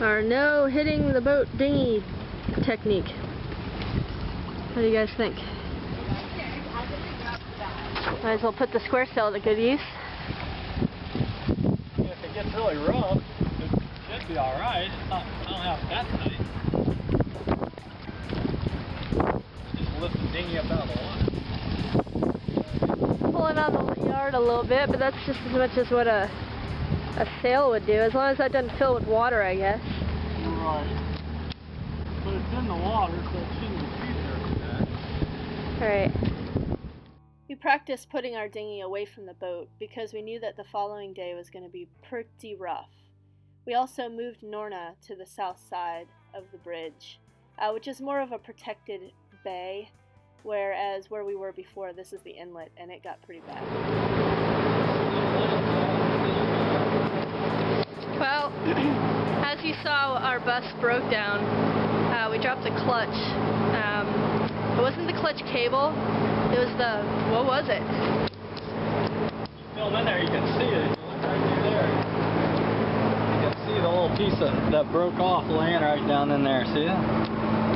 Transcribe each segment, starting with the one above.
our no hitting the boat dinghy technique. What do you guys think? Might as well put the square sail to good use. If it gets really rough, it should be alright. I don't have it that tight. Just lift the dinghy up out of the water. Pulling on the yard a little bit, but that's just as much as what a sail would do, as long as that doesn't fill with water, I guess. Right. But it's in the water, so it shouldn't be there for that. Alright. We practiced putting our dinghy away from the boat because we knew that the following day was going to be pretty rough. We also moved Norna to the south side of the bridge, which is more of a protected bay, whereas where we were before, this is the inlet, and it got pretty bad. Well, as you saw, our bus broke down. We dropped the clutch. It wasn't the clutch cable. It was the, what was it? Film in there, you can see it. If you look right through there. You can see the little piece that broke off laying right down in there. See it?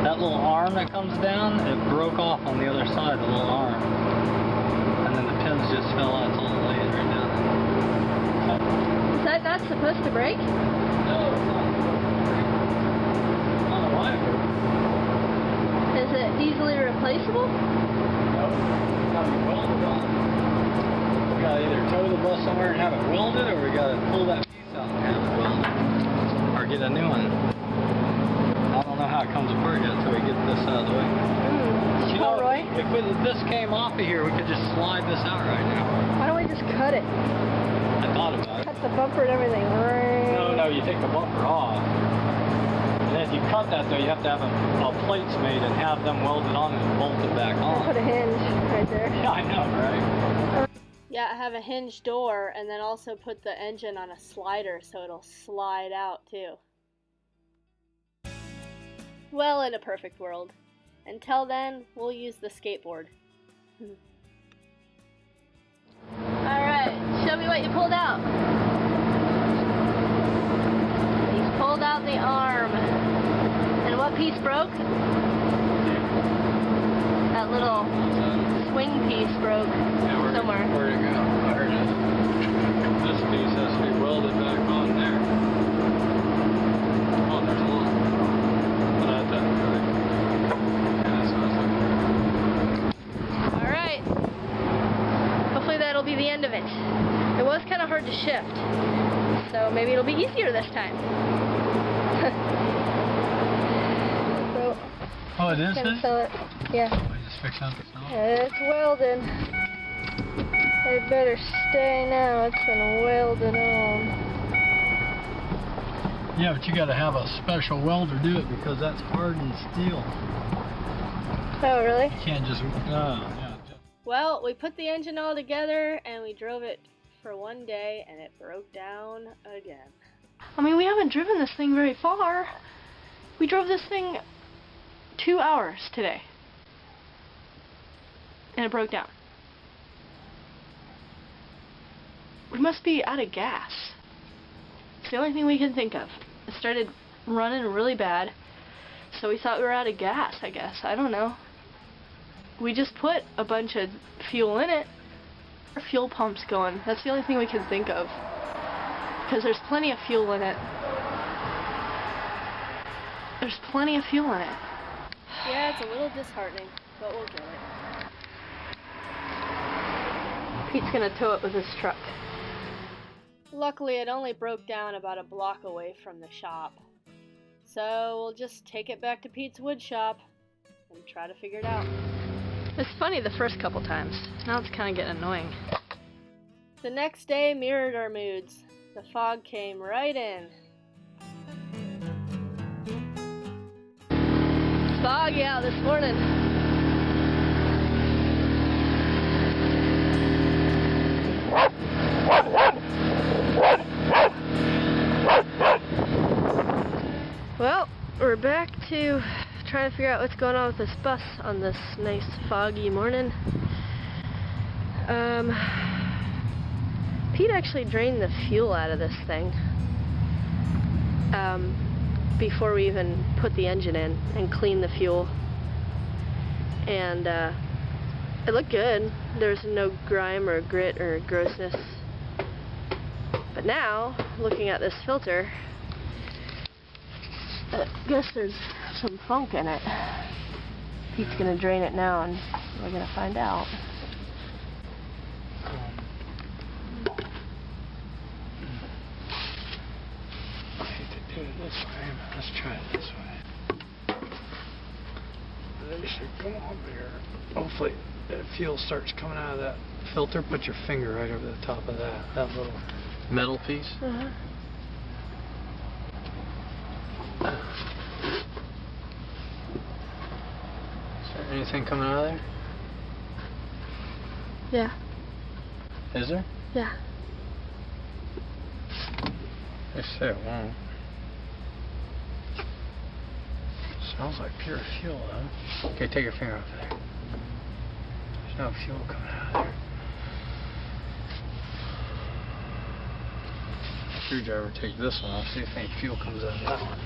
That little arm that comes down, it broke off on the other side, the little arm. And then the pins just fell out. It's all laying right down there. Is that not supposed to break? No, it's not. It's not a wire. Is it easily replaceable? No, it's got to be welded on. We got to either tow the bus somewhere and have it welded, or we got to pull that piece out and have it welded. Or get a new one. I don't know how it comes apart yet until we get this out of the way. You know, if this came off of here, we could just slide this out right now. Why don't we just cut it? I thought about it. Cut the bumper and everything. No, you take the bumper off. And if you cut that, though, you have to have a plates made and have them welded on and bolted back on. Put a hinge right there. Yeah, I know, right? Yeah, I have a hinge door, and then also put the engine on a slider so it'll slide out too. Well, in a perfect world. Until then, we'll use the skateboard. Alright, show me what you pulled out. He's pulled out the arm. And what piece broke? That little swing piece broke somewhere. Where'd it go? I heard it. This piece has to be welded back on there. Oh, there's a little. But that's right. Yeah, that's what I was looking for. Alright. Hopefully that'll be the end of it. It was kind of hard to shift, so maybe it'll be easier this time. So, oh, it is? Yeah. I just fixed up the snow. It's welded. It better stay now. It's been welded on. Yeah, but you got to have a special welder do it because that's hardened steel. Oh, really? You can't just. Yeah. Well, we put the engine all together and we drove it for one day and it broke down again. I mean, we haven't driven this thing very far. We drove this thing 2 hours today. And it broke down. We must be out of gas. It's the only thing we can think of. It started running really bad, so we thought we were out of gas, I guess. I don't know. We just put a bunch of fuel in it. Our fuel pump's going. That's the only thing we can think of. Because there's plenty of fuel in it. There's plenty of fuel in it. Yeah, it's a little disheartening, but we'll get it. Pete's gonna tow it with his truck. Luckily, it only broke down about a block away from the shop. So we'll just take it back to Pete's wood shop and try to figure it out. It's funny the first couple times. Now it's kind of getting annoying. The next day mirrored our moods. The fog came right in. It's foggy out this morning. Well, we're back to trying to figure out what's going on with this bus on this nice foggy morning. Pete actually drained the fuel out of this thing. before we even put the engine in and clean the fuel. And it looked good. There's no grime or grit or grossness. But now, looking at this filter, I guess there's some funk in it. Pete's gonna drain it now and we're gonna find out. I hate to do it this way, but let's try it this way. They should come over here. Hopefully the fuel starts coming out of that filter. Put your finger right over the top of that little metal piece. Uh-huh. Is there anything coming out of there? Yeah. Is there? Yeah. They say it won't. Smells like pure fuel, though. Okay, take your finger off there. There's no fuel coming out of there. Screwdriver, take this one off, see if any fuel comes out of that one.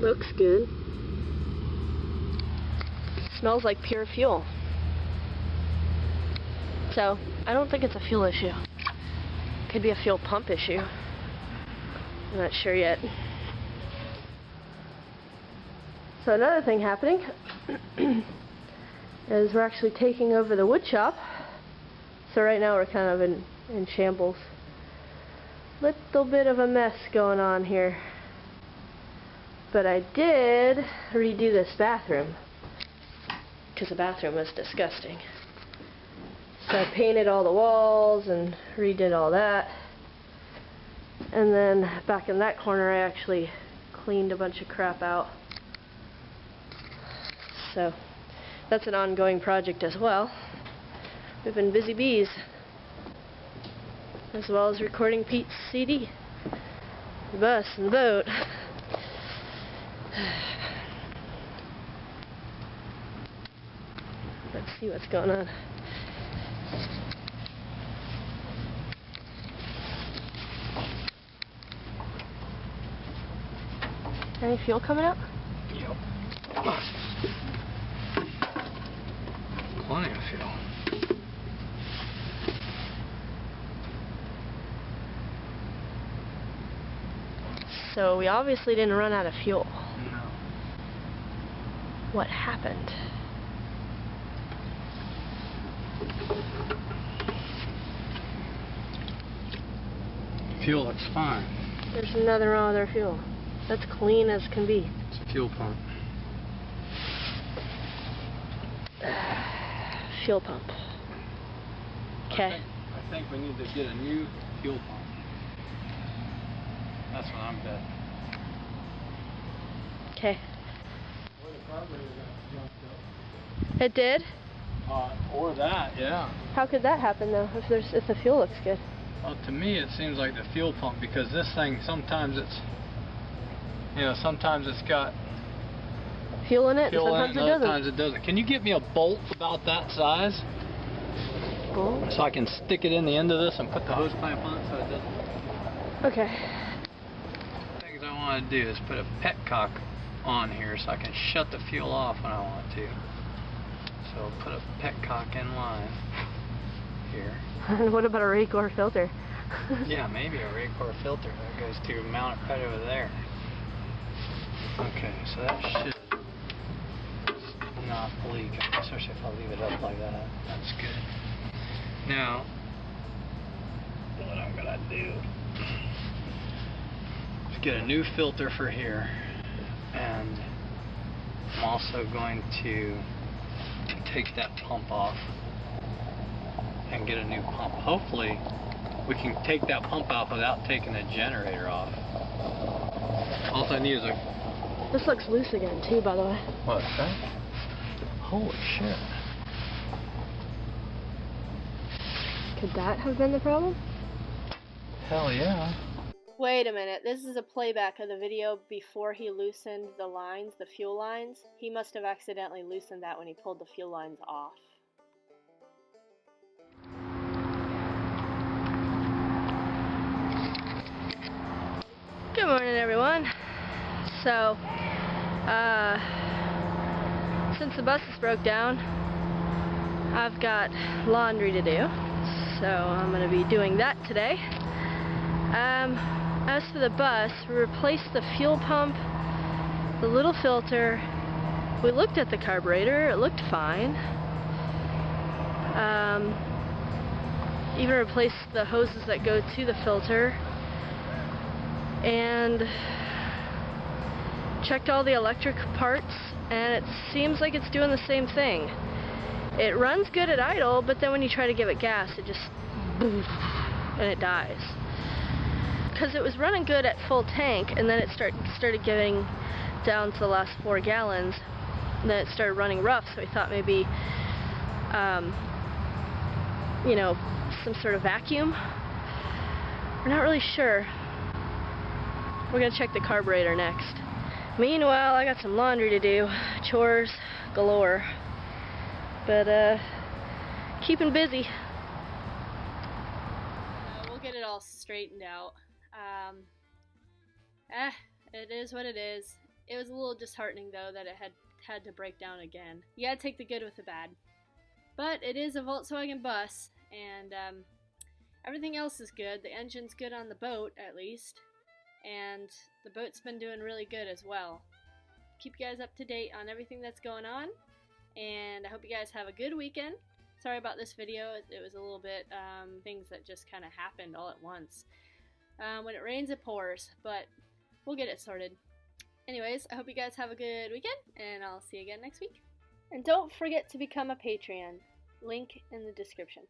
Looks good. Smells like pure fuel. So, I don't think it's a fuel issue. Could be a fuel pump issue. I'm not sure yet. So another thing happening is we're actually taking over the wood shop. So right now we're kind of in shambles. Little bit of a mess going on here. But I did redo this bathroom because the bathroom was disgusting. So I painted all the walls and redid all that. And then back in that corner I actually cleaned a bunch of crap out. So that's an ongoing project as well. We've been busy bees. As well as recording Pete's CD. The bus and the boat. Let's see what's going on. Any fuel coming out? Yep. Plenty of fuel. So we obviously didn't run out of fuel. No. What happened? Fuel looks fine. There's nothing wrong with our fuel. That's clean as can be. It's a fuel pump. Fuel pump. Okay. I think we need to get a new fuel pump. That's what I'm betting. Okay. It did? Or that, yeah. How could that happen though? If the fuel looks good. Well, to me it seems like the fuel pump, because this thing sometimes it's got Fuel in it, fuel and in sometimes it, it and other doesn't. times it doesn't. Can you get me a bolt about that size? Bolt? So I can stick it in the end of this and put the hose clamp on it so it doesn't. Okay. Things I want to do is put a petcock on here so I can shut the fuel off when I want to. So I'll put a petcock in line here. And what about a Raycor filter? Yeah, maybe a Raycor filter that goes to mount it right over there. Okay, so that should not leak, especially if I leave it up like that. That's good. Now, what I'm gonna do is get a new filter for here, and I'm also going to take that pump off and get a new pump. Hopefully we can take that pump off without taking the generator off. All I need is a... This looks loose again too, by the way. What's that? Holy shit. Could that have been the problem? Hell yeah. Wait a minute, this is a playback of the video before he loosened the lines, the fuel lines. He must have accidentally loosened that when he pulled the fuel lines off. morning, everyone. So, since the buses broke down, I've got laundry to do, so I'm going to be doing that today. As for the bus, we replaced the fuel pump, the little filter. We looked at the carburetor, it looked fine. Even replaced the hoses that go to the filter, and checked all the electric parts, and it seems like it's doing the same thing. It runs good at idle, but then when you try to give it gas, it just boof, and it dies. Because it was running good at full tank, and then it started getting down to the last 4 gallons, and then it started running rough, so we thought maybe you know, some sort of vacuum. We're not really sure. We're gonna check the carburetor next. Meanwhile, I got some laundry to do. Chores galore. But keeping busy. We'll get it all straightened out. It is what it is. It was a little disheartening though that it had to break down again. You gotta take the good with the bad. But it is a Volkswagen bus, and everything else is good. The engine's good on the boat, at least, and the boat's been doing really good as well. Keep you guys up to date on everything that's going on, and I hope you guys have a good weekend. Sorry about this video. It was a little bit things that just kind of happened all at once. When it rains, it pours, but we'll get it sorted. Anyways, I hope you guys have a good weekend, and I'll see you again next week. And don't forget to become a Patreon. Link in the description.